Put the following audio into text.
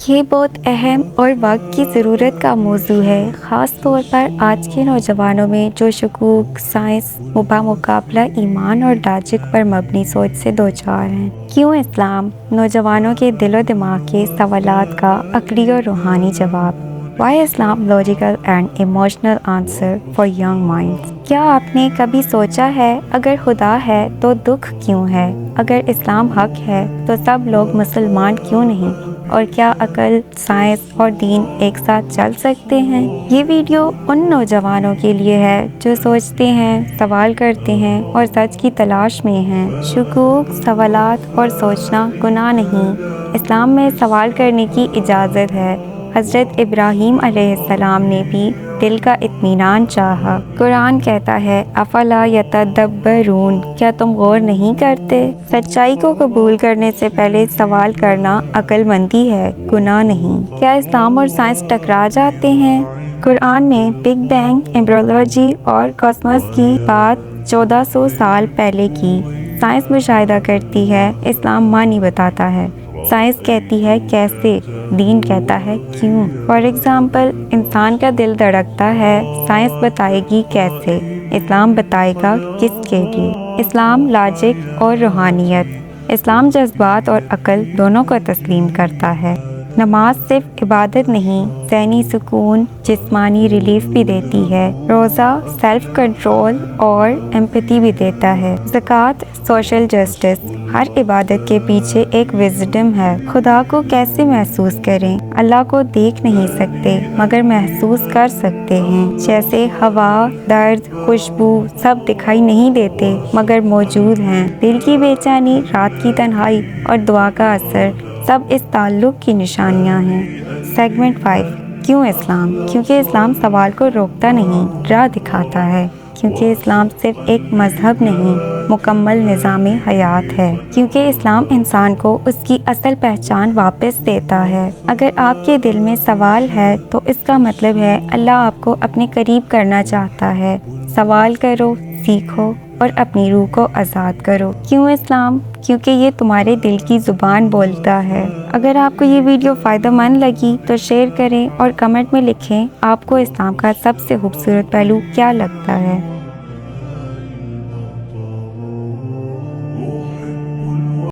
یہ بہت اہم اور وقت کی ضرورت کا موضوع ہے، خاص طور پر آج کے نوجوانوں میں جو شکوک، سائنس، بمقابلہ ایمان اور لاجک پر مبنی سوچ سے دوچار ہیں۔ کیوں اسلام؟ نوجوانوں کے دل و دماغ کے سوالات کا عقلی اور روحانی جواب۔ Why Islam logical and emotional answer for young minds؟ کیا آپ نے کبھی سوچا ہے اگر خدا ہے تو دکھ کیوں ہے؟ اگر اسلام حق ہے تو سب لوگ مسلمان کیوں نہیں؟ اور کیا عقل، سائنس اور دین ایک ساتھ چل سکتے ہیں؟ یہ ویڈیو ان نوجوانوں کے لیے ہے جو سوچتے ہیں، سوال کرتے ہیں اور سچ کی تلاش میں ہیں۔ شکوک، سوالات اور سوچنا گناہ نہیں۔ اسلام میں سوال کرنے کی اجازت ہے۔ حضرت ابراہیم علیہ السلام نے بھی دل کا اطمینان چاہا۔ قرآن کہتا ہے افلا یتدبرون، کیا تم غور نہیں کرتے؟ سچائی کو قبول کرنے سے پہلے سوال کرنا عقل مندی ہے، گناہ نہیں۔ کیا اسلام اور سائنس ٹکرا جاتے ہیں؟ قرآن نے بگ بینگ، ایمبریولوجی اور کاسموس کی بات 1400 سال پہلے کی۔ سائنس مشاہدہ کرتی ہے، اسلام معنی بتاتا ہے۔ سائنس کہتی ہے کیسے، دین کہتا ہے کیوں۔ فار ایگزامپل، انسان کا دل دھڑکتا ہے، سائنس بتائے گی کیسے، اسلام بتائے گا کس کے لیے۔ اسلام لاجک اور روحانیت۔ اسلام جذبات اور عقل دونوں کو تسلیم کرتا ہے۔ نماز صرف عبادت نہیں، ذہنی سکون، جسمانی ریلیف بھی دیتی ہے۔ روزہ سیلف کنٹرول اور ایمپتھی بھی دیتا ہے۔ زکوٰۃ سوشل جسٹس۔ ہر عبادت کے پیچھے ایک وزڈم ہے۔ خدا کو کیسے محسوس کریں؟ اللہ کو دیکھ نہیں سکتے مگر محسوس کر سکتے ہیں۔ جیسے ہوا، درد، خوشبو سب دکھائی نہیں دیتے مگر موجود ہیں۔ دل کی بے چینی، رات کی تنہائی اور دعا کا اثر سب اس تعلق کی نشانیاں ہیں۔ سیگمنٹ 5، کیوں اسلام؟ کیونکہ اسلام سوال کو روکتا نہیں، راہ دکھاتا ہے۔ کیونکہ اسلام صرف ایک مذہب نہیں، مکمل نظام حیات ہے۔ کیونکہ اسلام انسان کو اس کی اصل پہچان واپس دیتا ہے۔ اگر آپ کے دل میں سوال ہے تو اس کا مطلب ہے اللہ آپ کو اپنے قریب کرنا چاہتا ہے۔ سوال کرو، سیکھو اور اپنی روح کو آزاد کرو۔ کیوں اسلام؟ کیونکہ یہ تمہارے دل کی زبان بولتا ہے۔ اگر آپ کو یہ ویڈیو فائدہ مند لگی تو شیئر کریں اور کمنٹ میں لکھیں آپ کو اسلام کا سب سے خوبصورت پہلو کیا لگتا ہے۔